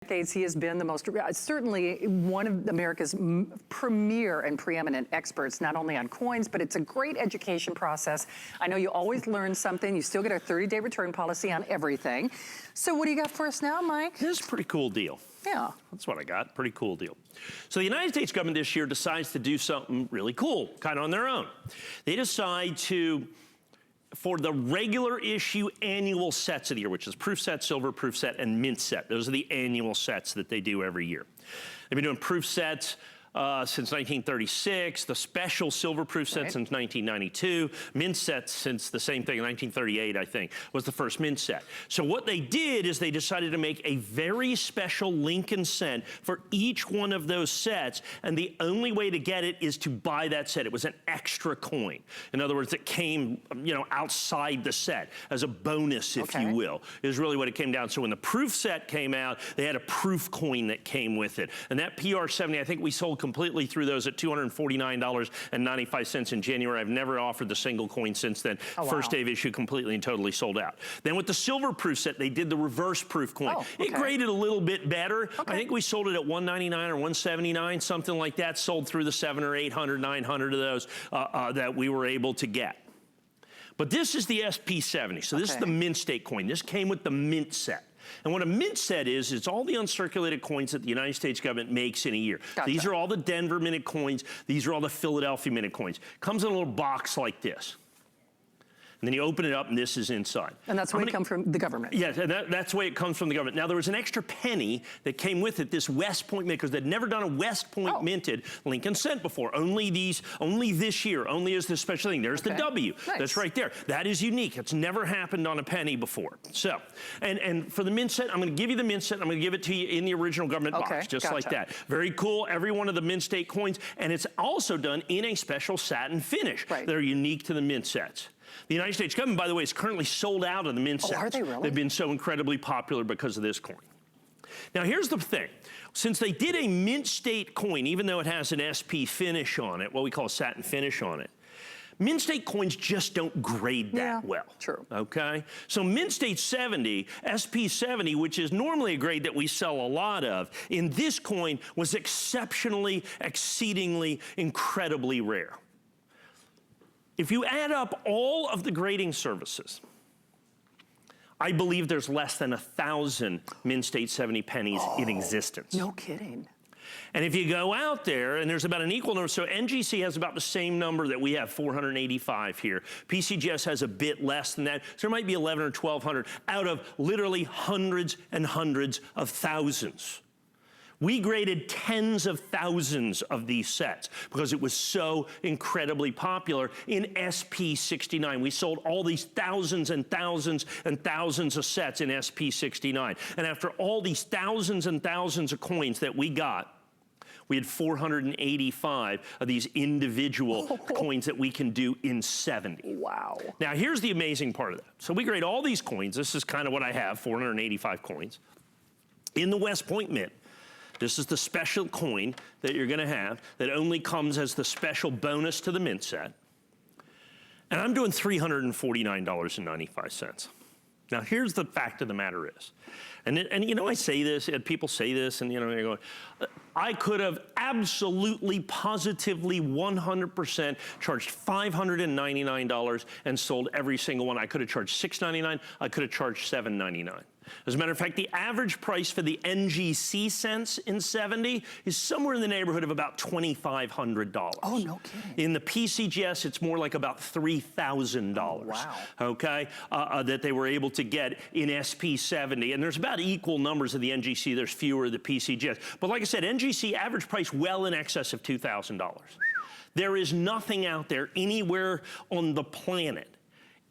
decades, he has been the most, certainly one of America's premier and preeminent experts, not only on coins, but it's a great education process. I know you always learn something. You still get a 30-day return policy on everything. So what do you got for us now, Mike? This is a pretty cool deal. Yeah. That's what I got, pretty cool deal. So the United States government this year decides to do something really cool, kind of on their own. They decide to, for the regular issue annual sets of the year, which is proof set, silver proof set, and mint set. Those are the annual sets that they do every year. They've been doing proof sets since 1936, the special silver proof set since 1992, mint sets since the same thing, 1938, I think, was the first mint set. So what they did is they decided to make a very special Lincoln cent for each one of those sets, and the only way to get it is to buy that set. It was an extra coin. In other words, it came, you know, outside the set as a bonus, if you will, is really what it came down. So when the proof set came out, they had a proof coin that came with it. And that PR70, I think we sold completely through those at $249.95 in January. I've never offered the single coin since then. First day of issue, completely and totally sold out. Then with the silver proof set, they did the reverse proof coin. It graded a little bit better. I think we sold it at $199 or $179, something like that. Sold through the 700 or 800, 900 of those that we were able to get. But this is the SP70. So this is the mint state coin. This came with the mint set. And what a mint set is, it's all the uncirculated coins that the United States government makes in a year. These are all the Denver minted coins. These are all the Philadelphia minted coins. Comes in a little box like this. And then you open it up and this is inside. And that's where it comes from the government. Yes, and that's the way it comes from the government. Now there was an extra penny that came with it, this West Point mint, because they'd never done a West Point minted Lincoln cent before. Only this year, only as this special thing. There's the W, that's right there. That is unique, it's never happened on a penny before. So, and for the mint set, I'm gonna give you the mint set, I'm gonna give it to you in the original government box, just like that. Very cool, every one of the mint state coins, and it's also done in a special satin finish that are unique to the mint sets. The United States government, by the way, is currently sold out of the mint sets. Are they really? They've been so incredibly popular because of this coin. Now here's the thing. Since they did a mint state coin, even though it has an SP finish on it, what we call a satin finish on it, mint state coins just don't grade that well. True. Okay? So mint state 70, SP70, which is normally a grade that we sell a lot of, in this coin was exceptionally, exceedingly, incredibly rare. If you add up all of the grading services, I believe there's less than 1,000 mint state 70 pennies in existence. No kidding. And if you go out there, and there's about an equal number, so NGC has about the same number that we have, 485 here. PCGS has a bit less than that, so there might be 11 or 1,200 out of literally hundreds and hundreds of thousands. We graded tens of thousands of these sets because it was so incredibly popular in SP69. We sold all these thousands and thousands and thousands of sets in SP69. And after all these thousands and thousands of coins that we got, we had 485 of these individual coins that we can do in 70. Wow. Now here's the amazing part of that. So we grade all these coins. This is kind of what I have, 485 coins. In the West Point Mint, this is the special coin that you're gonna have that only comes as the special bonus to the mint set. And I'm doing $349.95. Now here's the fact of the matter is, and you know I say this, and people say this, and you know, they're going, I could have absolutely, positively, 100% charged $599 and sold every single one. I could have charged $699, I could have charged $799. As a matter of fact, the average price for the NGC cents in 70 is somewhere in the neighborhood of about $2,500. Oh, no kidding. In the PCGS, it's more like about $3,000. Wow. Okay, that they were able to get in SP70. And there's about equal numbers of the NGC. There's fewer of the PCGS. But like I said, NGC average price well in excess of $2,000. There is nothing out there anywhere on the planet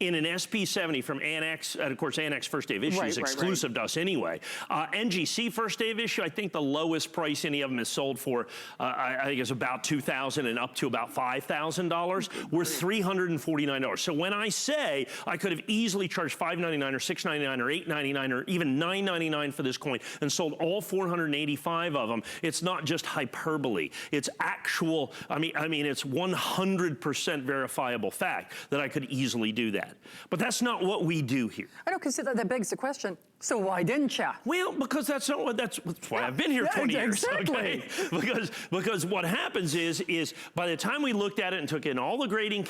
in an SP70 from Annex, and of course Annex first day of issue is exclusive to us anyway. NGC first day of issue, I think the lowest price any of them is sold for, I think it's about $2,000 and up to about $5,000. We're $349. So when I say I could have easily charged $599 or $699 or $899 or even $999 for this coin and sold all 485 of them, it's not just hyperbole. It's actual, I mean it's 100% verifiable fact that I could easily do that. But that's not what we do here. I know, because that begs the question, So why didn't you? Well, because that's why I've been here 20 years. Exactly. Okay? Because what happens is by the time we looked at it and took in all the grading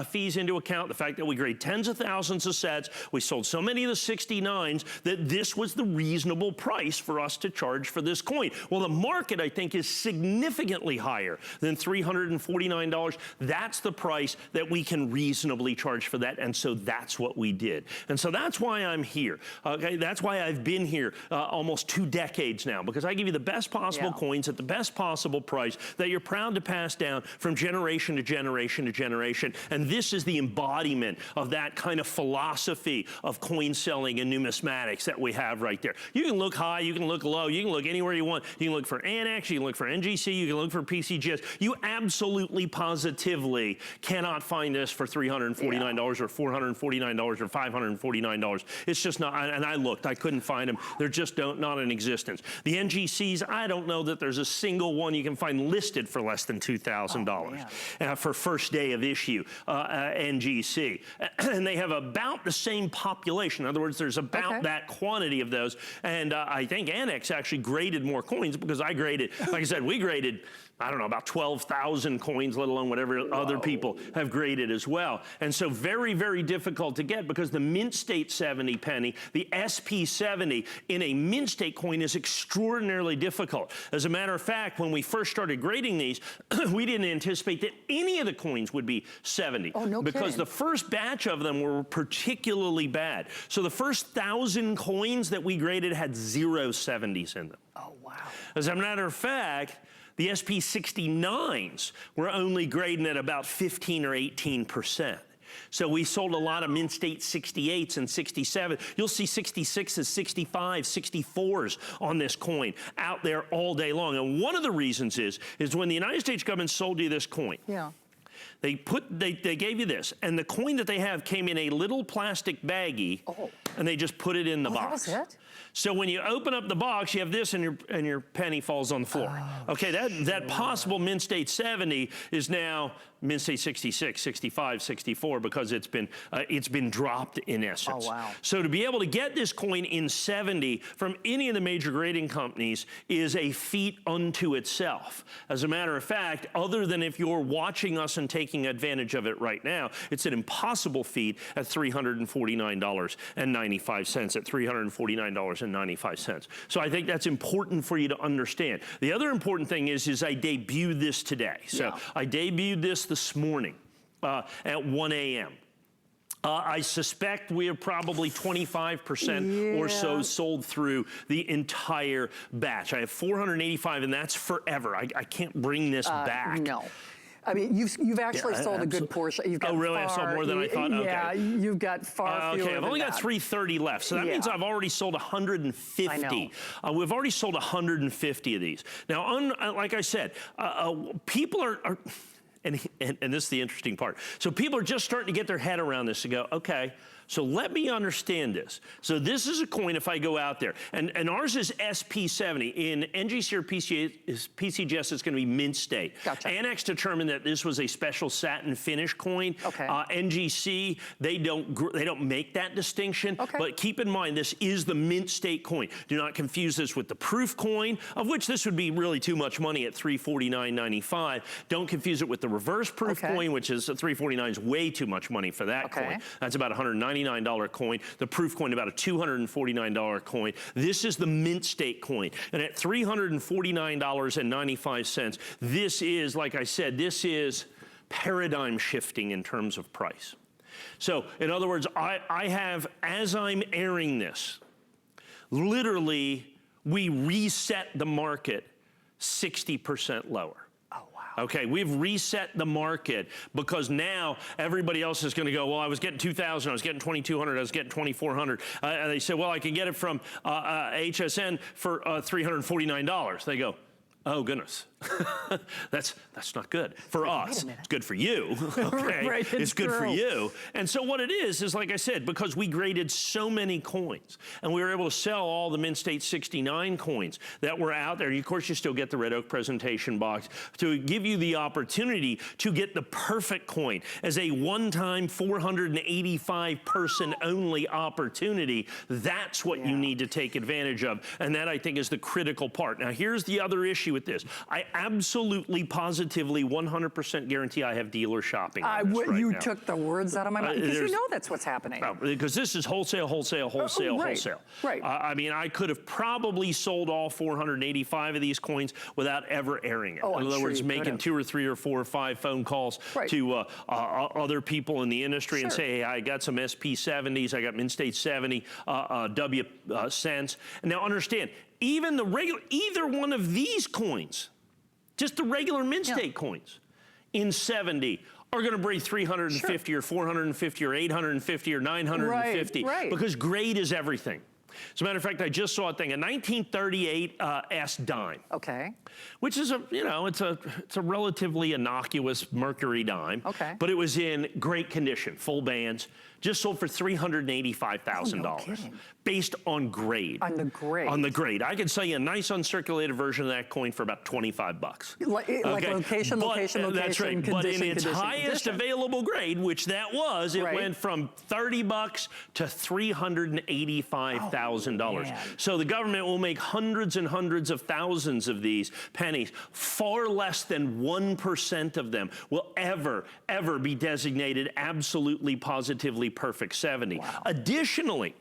fees into account, the fact that we grade tens of thousands of sets, we sold so many of the 69s that this was the reasonable price for us to charge for this coin. Well, the market, I think, is significantly higher than $349. That's the price that we can reasonably charge for that, and so that's what we did. And so that's why I'm here. Okay, that's why I've been here almost 2 decades now, because I give you the best possible coins at the best possible price that you're proud to pass down from generation to generation to generation. And this is the embodiment of that kind of philosophy of coin selling and numismatics that we have right there. You can look high, you can look low, you can look anywhere you want. You can look for Annex, you can look for NGC, you can look for PCGS. You absolutely positively cannot find this for $349 or $449 or $549. It's just not, and I looked, I couldn't find them. They're just not in existence. The NGCs, I don't know that there's a single one you can find listed for less than $2,000 for first day of issue NGC. And they have about the same population. In other words, there's about that quantity of those. And I think Annex actually graded more coins because I graded, like I said, we graded, I don't know, about 12,000 coins, let alone whatever other people have graded as well. And so very, very difficult to get because the mint state 70 penny, the SP70 in a mint state coin is extraordinarily difficult. As a matter of fact, when we first started grading these, we didn't anticipate that any of the coins would be 70. Oh, no because kidding. The first batch of them were particularly bad. So the first 1,000 coins that we graded had 0 70s in them. Oh, wow. As a matter of fact, the SP69s were only grading at about 15 or 18%. So we sold a lot of mint state 68s and 67. You'll see 66s, 65, 64s on this coin out there all day long. And one of the reasons is when the United States government sold you this coin, they gave you this, and the coin that they have came in a little plastic baggie, and they just put it in the box. That was it? So when you open up the box, you have this, and your penny falls on the floor. Okay, that possible mint state 70 is now mint state 66, 65, 64 because it's been dropped in essence. Oh, wow. So to be able to get this coin in 70 from any of the major grading companies is a feat unto itself. As a matter of fact, other than if you're watching us and taking advantage of it right now, it's an impossible feat at $349.95, at $349.95. So I think that's important for you to understand. The other important thing is I debuted this today. So I debuted this morning at 1 a.m. I suspect we are probably 25% or so sold through the entire batch. I have 485, and that's forever. I can't bring this back. No. I mean, you've actually sold a good portion. You've got really? I sold more than I thought? Yeah, you've got far fewer Okay, I've only got 330 left, so that means I've already sold 150. I know. We've already sold 150 of these. Now, like I said, people are and this is the interesting part. So people are just starting to get their head around this and go, okay, so let me understand this. So this is a coin if I go out there, and ours is SP70. In NGC or PCGS, it's going to be mint state. Gotcha. Annex determined that this was a special satin finish coin. Okay. NGC, they don't make that distinction. Okay. But keep in mind, this is the mint state coin. Do not confuse this with the proof coin, of which this would be really too much money at $349.95. Don't confuse it with the reverse proof coin, which is $349 is way too much money for that coin. That's about $199 coin. The proof coin about a $249 coin. This is the mint state coin, and at $349.95, this is, like I said, this is paradigm shifting in terms of price. So in other words, I have, as I'm airing this, literally we reset the market 60% lower. Okay, we've reset the market because now everybody else is going to go, well, I was getting 2,000, I was getting 2,200, I was getting 2,400. And they said, well, I can get it from HSN for $349. They go, Oh, goodness. That's not good for us. It's good for you. Okay? Right, it's good for true. you. And so what it is like I said, because we graded so many coins and we were able to sell all the Mint State 69 coins that were out there. Of course, you still get the Red Oak presentation box to give you the opportunity to get the perfect coin as a one-time 485 person only opportunity. That's what you need to take advantage of. And that, I think, is the critical part. Now, here's the other issue with this. I absolutely, positively, 100% guarantee I have dealer shopping on this right you now. took the words out of my mouth, because you know that's what's happening. Because this is wholesale, wholesale, wholesale, right, wholesale. Right. I mean, I could have probably sold all 485 of these coins without ever airing it. In other words, making 2 or 3 or 4 or 5 phone calls to other people in the industry and say, hey, I got some SP70s, I got Mint State 70 WMint. Now understand, even the regular, either one of these coins, just the regular Mint State coins in 70 are going to break 350 or 450 or 850 or 950 because grade is everything. As a matter of fact, I just saw a thing, a 1938 S dime. Okay. Which is it's a relatively innocuous mercury dime. Okay. But it was in great condition, full bands, just sold for $385,000 based on grade. On the grade. On the grade. I could sell you a nice uncirculated version of that coin for about 25 bucks. Like location, that's right. Condition, but in its highest available grade, which that was, it went from 30 bucks to $385,000. So the government will make hundreds and hundreds of thousands of these pennies. Far less than 1% of them will ever be designated absolutely, positively perfect 70. Additionally,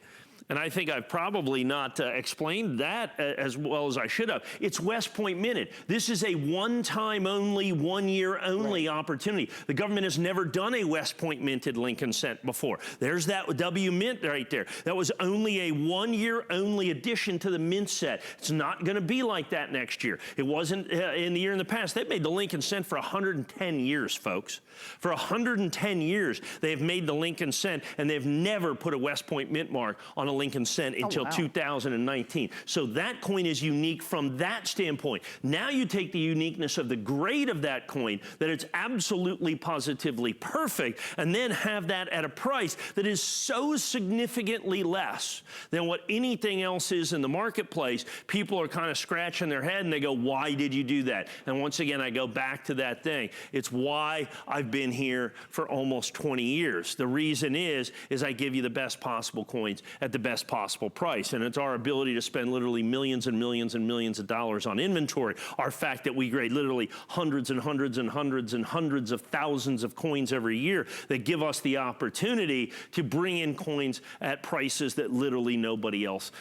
and I think I've probably not explained that as well as I should have, it's West Point minted. This is a one-time only, one-year only opportunity. The government has never done a West Point minted Lincoln cent before. There's that WMint right there. That was only a one-year only addition to the Mint set. It's not going to be like that next year. It wasn't in the year in the past. They've made the Lincoln cent for 110 years, folks. For 110 years, they've made the Lincoln cent, and they've never put a West Point mint mark on a Lincoln cent until 2019. So that coin is unique from that standpoint. Now you take the uniqueness of the grade of that coin, that it's absolutely, positively perfect, and then have that at a price that is so significantly less than what anything else is in the marketplace. People are kind of scratching their head and they go, why did you do that? And once again, I go back to that thing. It's why I've been here for almost 20 years. The reason is I give you the best possible coins at the best possible price. And it's our ability to spend literally millions and millions and millions of dollars on inventory. Our fact that we grade literally hundreds and hundreds and hundreds and hundreds of thousands of coins every year that give us the opportunity to bring in coins at prices that literally nobody else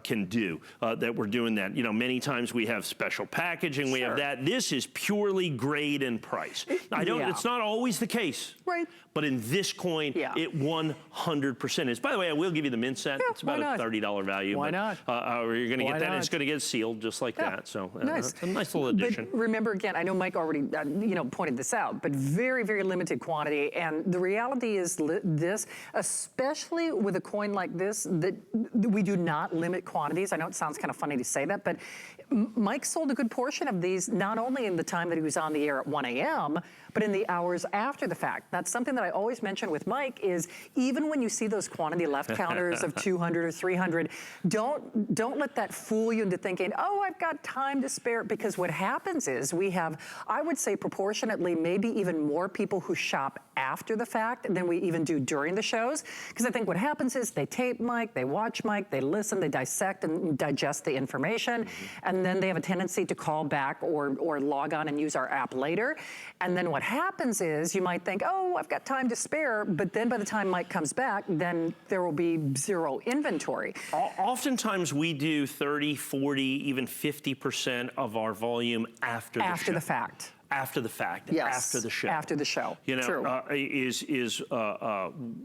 can do. That we're doing that. You know, many times we have special packaging, we have that. This is purely grade and price. It's not always the case. Right. But in this coin, it 100% is. By the way, I will give you the Mint set. It's about a $30 value. Why not? You're going to get that, and it's going to get sealed just like that. So nice. A nice little addition. But remember, again, I know Mike already pointed this out, but very, very limited quantity. And the reality is this, especially with a coin like this, that we do not limit quantities. I know it sounds kind of funny to say that, but Mike sold a good portion of these, not only in the time that he was on the air at 1 a.m., but in the hours after the fact. That's something that I always mention with Mike is even when you see those quantity left counters of 200 or 300, don't let that fool you into thinking, oh, I've got time to spare, because what happens is we have, I would say proportionately, maybe even more people who shop after the fact than we even do during the shows. Because I think what happens is they tape Mike, they watch Mike, they listen, they dissect and digest the information, and then they have a tendency to call back or log on and use our app later. And then what happens is you might think, oh, I've got time to spare, but then by the time Mike comes back, then there will be zero inventory. Oftentimes we do 30, 40, even 50% of our volume after the fact. after the fact, Yes, after the show. after the show. You know, True. is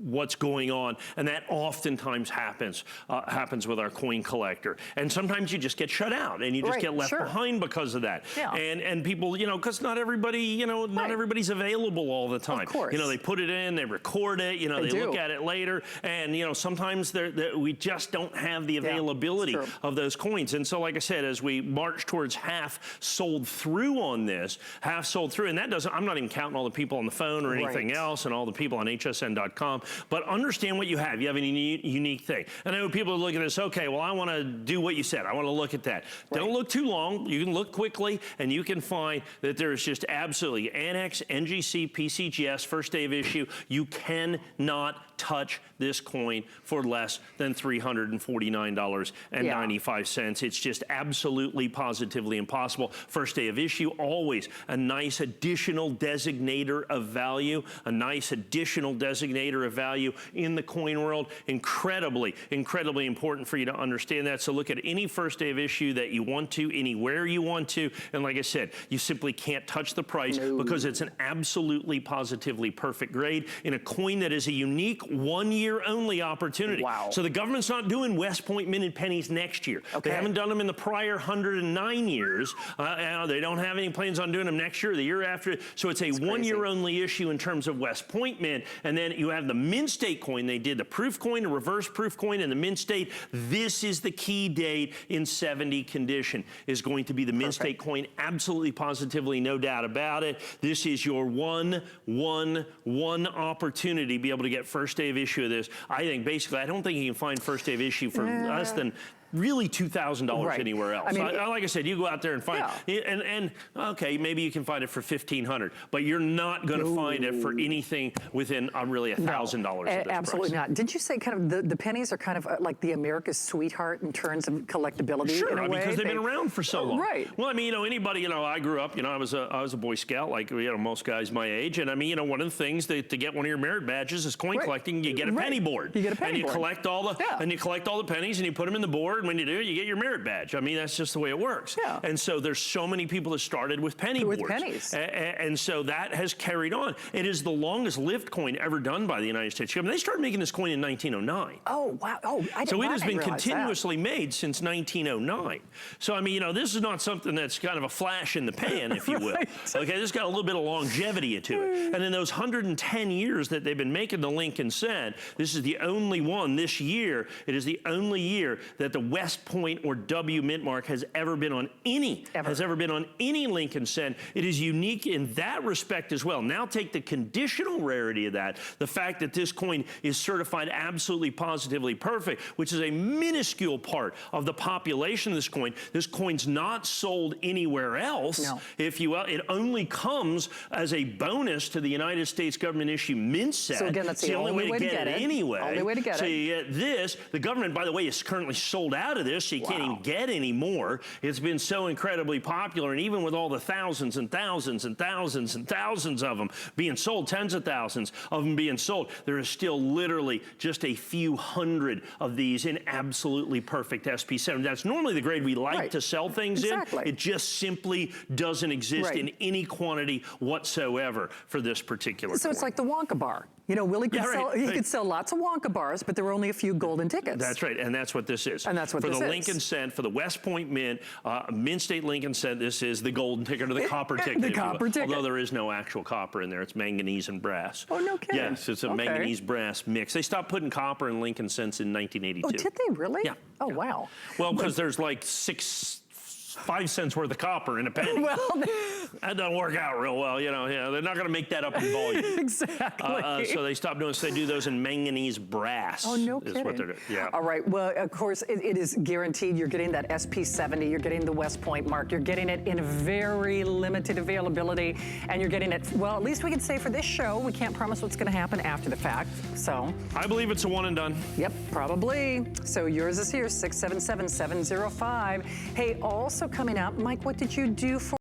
what's going on, and that oftentimes happens with our coin collector. And sometimes you just get shut out, and you just get left behind because of that. Yeah. And people, you know, because not everybody, you know, not everybody's available all the time. Of course. You know, they put it in, they record it, you know, they look at it later, and you know, sometimes we just don't have the availability of those coins. And so, like I said, as we march towards half sold through on this, half sold through, and that doesn't, I'm not even counting all the people on the phone or anything else and all the people on hsn.com, but understand what you have. You have a unique thing. And I know people are looking at this, okay, well, I want to do what you said. I want to look at that. Don't look too long. You can look quickly, and you can find that there's just absolutely Annex, NGC, PCGS, first day of issue. You cannot touch this coin for less than $349.95. It's just absolutely positively impossible. First day of issue, always a nice additional designator of value, a nice additional designator of value in the coin world. Incredibly, incredibly important for you to understand that. So look at any first day of issue that you want to, anywhere you want to, and like I said, you simply can't touch the price because it's an absolutely positively perfect grade in a coin that is a unique 1 year only opportunity. Wow. So the government's not doing West Point minted pennies next year. They haven't done them in the prior 109 years. They don't have any plans on doing them next year or the year after. So it's a 1 year only issue in terms of West Point Mint. And then you have the mint state coin. They did the proof coin, the reverse proof coin, and the mint state. This is the key date in 70 condition is going to be the mint state coin. Absolutely, positively, no doubt about it. This is your one opportunity to be able to get first day of issue of this. I think basically, I don't think you can find first day of issue for less than really $2,000 anywhere else. I mean, like I said, you go out there and find it, and okay, maybe you can find it for $1,500, but you're not going to find it for anything within really $1,000. Absolutely not. Did you say kind of the pennies are kind of like the America's sweetheart in terms of collectability? Sure, in a way? because they've been around for so long. Right. Well, I mean, you know, anybody, you know, I grew up, you know, I was a Boy Scout, like, you know, most guys my age, and I mean, you know, one of the things to get one of your merit badges is coin collecting. You get a penny board. You get a penny and you board. collect all the and you collect all the pennies and you put them in the board. And when you do, you get your merit badge. I mean, that's just the way it works. Yeah. And so there's so many people that started with penny boards. With pennies. And so that has carried on. It is the longest lived coin ever done by the United States government. They started making this coin in 1909. Oh, wow. Oh, so it has been continuously made since 1909. So, I mean, you know, this is not something that's kind of a flash in the pan, if you will. Okay, this got a little bit of longevity to it. And in those 110 years that they've been making the Lincoln cent, this is the only one this year. It is the only year that the West Point or WMint mark has ever been on any Lincoln cent. It is unique in that respect as well. Now take the conditional rarity of that, the fact that this coin is certified absolutely positively perfect, which is a minuscule part of the population of this coin. This coin's not sold anywhere else, if you will. It only comes as a bonus to the United States government issue mint set. So again, that's the only way to get it anyway. Only way to get it. So you get this. The government, by the way, is currently sold out of this, so you can't even get any more. It's been so incredibly popular, and even with all the thousands and thousands and thousands and thousands of them being sold, tens of thousands of them being sold, there is still literally just a few hundred of these in absolutely perfect SP7. That's normally the grade we like to sell things in. It just simply doesn't exist in any quantity whatsoever for this particular So it's like the Wonka bar. You know, Willie could he could sell lots of Wonka bars, but there were only a few golden tickets. That's right, and that's what this is. And that's what this is. For the Lincoln cent, for the West Point Mint, Mint State Lincoln cent, this is the golden ticket or the copper ticket. The copper ticket. Although there is no actual copper in there. It's manganese and brass. Oh, no kidding. Yes, it's a manganese brass mix. They stopped putting copper in Lincoln cents in 1982. Oh, did they really? Yeah. Oh, wow. Well, because there's like 5 cents worth of copper in a penny. Well, that doesn't work out real well, you know. They're not going to make that up in volume. Exactly. So they stopped doing. So they do those in manganese brass. Oh, no kidding. Is what they're doing. Yeah. All right. Well, of course, it is guaranteed. You're getting that SP70. You're getting the West Point mark. You're getting it in very limited availability, and you're getting it. Well, at least we can say for this show, we can't promise what's going to happen after the fact. So I believe it's a one and done. Yep, probably. So yours is here, 677-705. Hey, also coming up, Mike, what did you do for